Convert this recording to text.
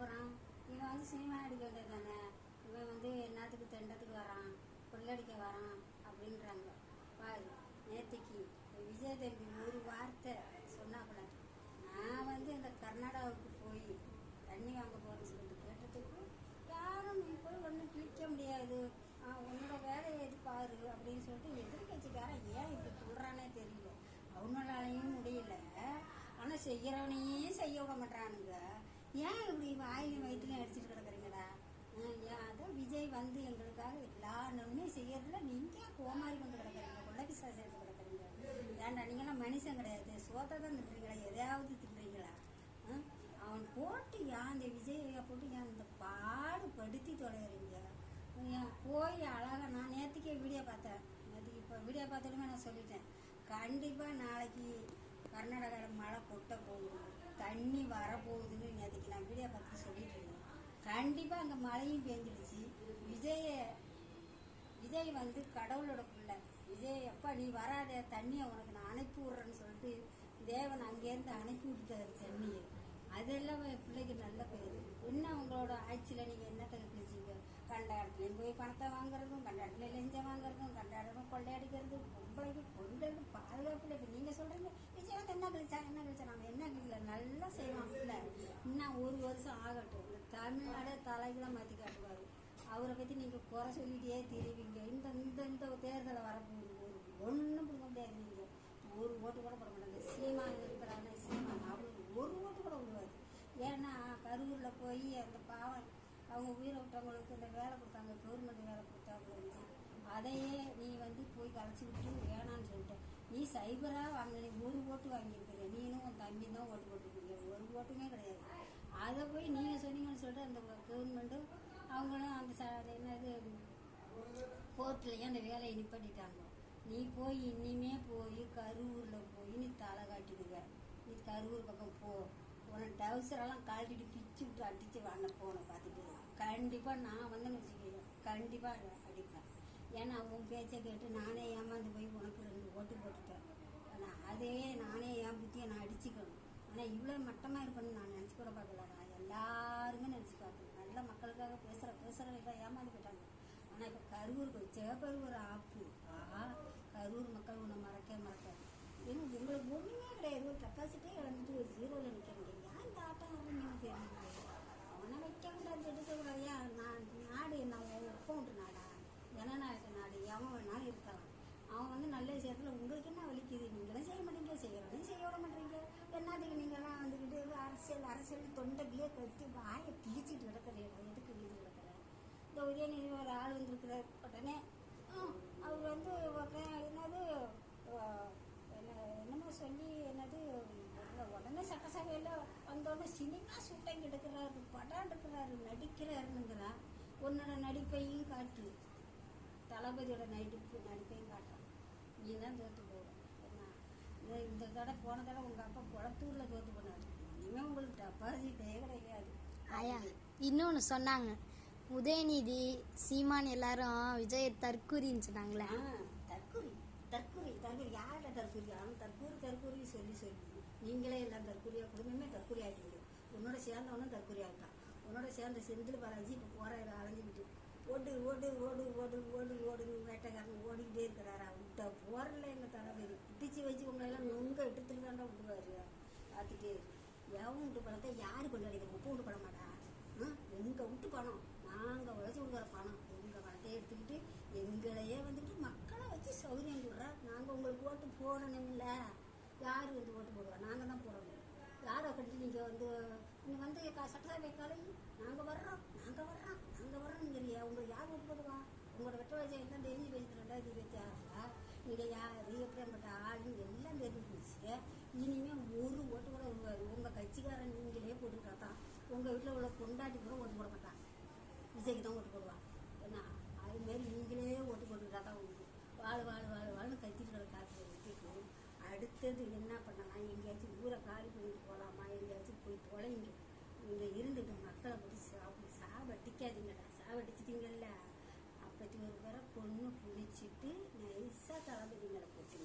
போகிறான், இவன் வந்து சினிமா நடிக்க வேண்டியது தானே, இவன் வந்து என்னத்துக்கு தெண்டத்துக்கு வரான், கொள்ளடிக்க வரான் அப்படின்றாங்க. பாரு, நேற்றுக்கு விஜய் தம்பி ஒரு வார்த்தை சொன்னாப்புல, நான் வந்து இந்த கர்நாடகாவுக்கு போய் தண்ணி வாங்க போகிறேன்னு சொல்லிட்டு கேட்டதுக்கு, யாரும் நீ போய் ஒன்றும் கிழிக்க முடியாது, உன்னோட வேலையை எது பாரு அப்படின்னு சொல்லிட்டு எதிர்கட்சிக்காரன் ஏன் இப்படி சொல்கிறானே தெரியல. அவங்களாலையும் முடியல, ஆனால் செய்கிறவனையும் செய்ய விட மாட்டானுங்க. ஏன் இப்படி வாயிலையும் வயிற்றுலையும் அடிச்சுட்டு கிடக்குறீங்கடா? அதான் விஜய் வந்து எங்களுக்காக எல்லா நன்மையும் செய்யறதுல நீங்கள் கோமாரி கொண்டு கிடக்குறீங்க, கொள்ளபிசாசு எடுத்து கிடக்குறீங்க. ஏன்டா நீங்களாம் மனுஷன் கிடையாது, சோத்தை தான் திட்டுறீங்களா, எதையாவது திட்டுறீங்களா? அவன் போட்டு அந்த விஜயை போட்டு ஏன் இந்த பாடுபடுத்தி தொலைகிறீங்க? போய் அழகாக நான் நேற்றுக்கே வீடியோ பார்த்தேன். நேற்றுக்கு இப்போ வீடியோ பார்த்தாலுமே நான் சொல்லிட்டேன், கண்டிப்பாக நாளைக்கு கர்நாடகாவில் மழை கொட்ட போகுது, தண்ணி வரப்போகுதுன்னு நேற்றுக்கு நான் வீடியோ பார்த்து சொல்லிட்டு இருந்தேன். கண்டிப்பாக அங்கே மழையும் பெஞ்சிடுச்சு. விஜய் வந்து கடவுளோட பிள்ளை. விஜய் எப்பா நீ வராத, தண்ணியை உனக்கு நான் அனுப்பி விட்றேன்னு சொல்லிட்டு தேவன் அங்கேருந்து அனுப்பி விட்டாரு தண்ணியை. அதெல்லாம் என் பிள்ளைக்கு நல்ல பேர். என்ன உங்களோட ஆட்சியில் நீங்கள் என்னத்துக்கு கிழிச்சிங்க? கண்ட இடத்துலையும் போய் பணத்தை வாங்குறதும், கண்ட இடத்துல லெஞ்சம் வாங்குறதும், கண்ட இடமும் கொள்ளையடிக்கிறது, பொம்பளைக்கு பொண்களுக்கு பாதுகாப்பு இல்லை. நீங்கள் சொல்கிறீங்க விஜய் வந்து என்ன கிழிச்சா நாங்கள் என்ன கிழிக்கல, நல்லா செய்வோம். இல்லை இன்னும் ஒரு வருஷம் ஆகட்டும், இந்த தமிழ்நாடே தலைகளை மாற்றி காட்டுவார். அவரை பற்றி நீங்கள் குறை சொல்லிட்டே தெரிவிங்க. இந்த தேர்தலை வரப்போகுது, ஒன்றும் கொடுக்க முடியாது. நீங்கள் ஒரு ஓட்டு கூட போட மாட்டாங்க. சீமான் இருக்கிறாங்க, சீமான் அவங்களுக்கு ஒரு ஓட்டு கூட விடுவாரு. ஏன்னா கரூரில் போய் அந்த பாவம் அவங்க உயிரை விட்டவங்களுக்கு இந்த வேலை கொடுத்தாங்க, கவர்மெண்ட் வேலை கொடுத்தாங்க. அதையே நீ வந்து போய் கலைச்சி விட்டு வேணான்னு சொல்லிட்டு நீ சைபராக வாங்கின ஒரு ஓட்டு வாங்கியிருக்கீங்க. நீனும் உன் தம்பி தான் ஓட்டு போட்டுருக்கீங்க, ஒரு ஓட்டுமே கிடையாது. அதை போய் நீங்கள் சொன்னீங்கன்னு சொல்லிட்டு அந்த கவர்மெண்ட்டும் அவங்களும் அந்த என்னது கோர்ட்லேயே அந்த வேலையை நிப்பாட்டிட்டாங்க. நீ போய் இனிமே போய் கரூரில் போய் நீ தலை காட்டிடுங்க. நீ கரூர் பக்கம் போ, உன டவுசரெல்லாம் கழட்டிட்டு பிச்சு விட்டு அடித்து வாங்க போன பார்த்துட்டு கண்டிப்பாக நான் வந்து வச்சுக்கிறேன், கண்டிப்பாக அடிப்பேன். ஏன்னா உன் பேச்சை கேட்டு நானே ஏமாந்து போய் உனக்கு 2 ஓட்டு போட்டுட்டேன். ஆனால் அதே நானே என் புத்தியை நான் அடிச்சுக்கணும். ஆனால் இவ்வளோ மட்டமாக இருப்பேன்னு நான் நினச்சி கூட பார்க்கல. நான் எல்லாருமே நினச்சி பார்க்கணும். நல்ல மக்களுக்காக பேசுகிறவங்க ஏமாந்து போயிட்டாங்க. ஆனால் இப்போ கரூருக்கு வச்சப்பரு ஒரு ஆப்பு. கரூர் மக்கள் உன்னை மறக்காது. ஏன்னா உங்களுக்கு ஒன்றுமே கிடையாது, ஒரு கெப்பாசிட்டியே இழந்துட்டு ஒரு 0ல் நிற்க முடியும். ஏன் இந்த ஆட்டம் அப்படின்னு தெரியுது. அவனை வைக்கக்கூடாது, எடுக்கக்கூடாது. ஏன் நாடு நான் ஒப்பவுண்டு நாடா, ஜனநாயக நாடு, எவன் வேணாலும் இருக்கலாம். அவன் வந்து நல்ல விஷயத்தில் உங்களுக்கு என்ன வலிக்குது? நீங்களும் செய்ய மாட்டீங்க, செய்யறதையும் செய்ய விட மாட்டீங்க. என்னத்துக்கு நீங்கள்லாம் வந்துக்கிட்டு அரசியல் தொண்டைக்குள்ளே கட்டி வாயை கிழிச்சிட்டு கிடக்கிறீங்க. எதுக்கு கிழிச்சு கிடக்கிற? இந்த உதயநிதி ஒரு ஆள் வந்துருக்குற உடனே அவர் வந்து என்னது என்னமோ சொல்லி என்னது உடனே சட்டசபையில் வந்தோடனே சினிமா சுட்டம் எடுக்கிறாரு, படம் எடுக்கிறாரு, நடிக்கிறாருங்கிறான். உன்னோட நடிப்பையும் காட்டு, தளபதியோட நடிப்பையும் காட்டுறான். நீ தான் தோற்று போகும். என்ன இந்த தடவை போன தடவை உங்கள் அப்பா குளத்தூரில் தோற்று போனாரு. இனிமேல் உங்களுக்கு டெபாசிட்டே கிடையாது. ஆயா இன்னொன்று சொன்னாங்க, உதயநிதி சீமான் எல்லாரும் விஜய் தற்கூரின்னு சொன்னாங்களே. தற்கூரி யார்கிட்ட தற்கூரி? அவன் தற்கூரி சொல்லி நீங்களே எல்லாம் தற்கூரியா, குடும்பமே தற்கூரி ஆகிட்டு. உன்னோட சேர்ந்தவனும் தற்கூரி ஆகிட்டான். உன்னோட சேர்ந்த செந்தில் பாலாஜி இப்போ போகிற அலைஞ்சிக்கிட்டு ஓடுன்னு வேட்டைக்காரன் ஓடிக்கிட்டே இருக்கிறாரா? விட்ட போறல எங்கள் தலைவரி பிடிச்சி வச்சு உங்களெல்லாம் நொங்க எடுத்துட்டு தாண்டா விடுவாரு. பார்த்துட்டு எவன் விட்டு பணத்தை யாரு கொண்டாடிக்க உப்பு விட்டு பட மாட்டா? எங்கள் விட்டு பணம், நாங்கள் உழைச்சி கொடுக்குற பணம், எங்கள் பணத்தை எடுத்துக்கிட்டு எங்களையே வந்துட்டு மக்களை வச்சு சௌகரியம் கொடுறா. நாங்கள் உங்களுக்கு ஓட்டு போடணும் இல்லை, யார் வந்து ஓட்டு போடுவா? நாங்கள் தான் போடணும். யாரை கட்டி நீங்கள் வந்து சட்டசபை காலை நாங்கள் வர்றோம்ங்கிறியா? உங்களுக்கு யார் ஓட்டு போடுவா? உங்களோட வெட்ட வயசை எல்லாம் தெரிஞ்சு பேசுது. 2026 நீங்கள் யார் எப்படிப்பட்ட ஆளுன்னு எல்லாம் தெரிஞ்சு போச்சு. இனிமேல் ஒரு ஓட்டு கூட வருவார். உங்கள் கட்சிக்காரன் நீங்களே போட்டுக்கிட்டா தான் உங்கள் வீட்டில் உள்ள கொண்டாட்டி கூட ஓட்டு போட மாட்டான். விஜய்க்கு தான் ஓட்டு போடுவான். ஏன்னா அதுமாரி நீங்களே ஓட்டு போட்டுக்கிட்டா தான் உங்களுக்கு வாழ்னு கத்திட்டு காற்று விட்டுட்டு அடுத்தது என்ன பண்ணலாம்? எங்கேயாச்சும் ஊரை காலி பண்ணிட்டு போகலாமா? எங்கேயாச்சும் போய் தொலைங்க. இங்கே இருந்துட்டு மக்களை போட்டு சாவடிக்காதீங்கடா. சாவடிச்சிட்டிங்கல்ல, அப்பத்தி ஒரு பேரை பொண்ணு குளிச்சுட்டு நைஸாக தளபதி மேலே போச்சுங்க.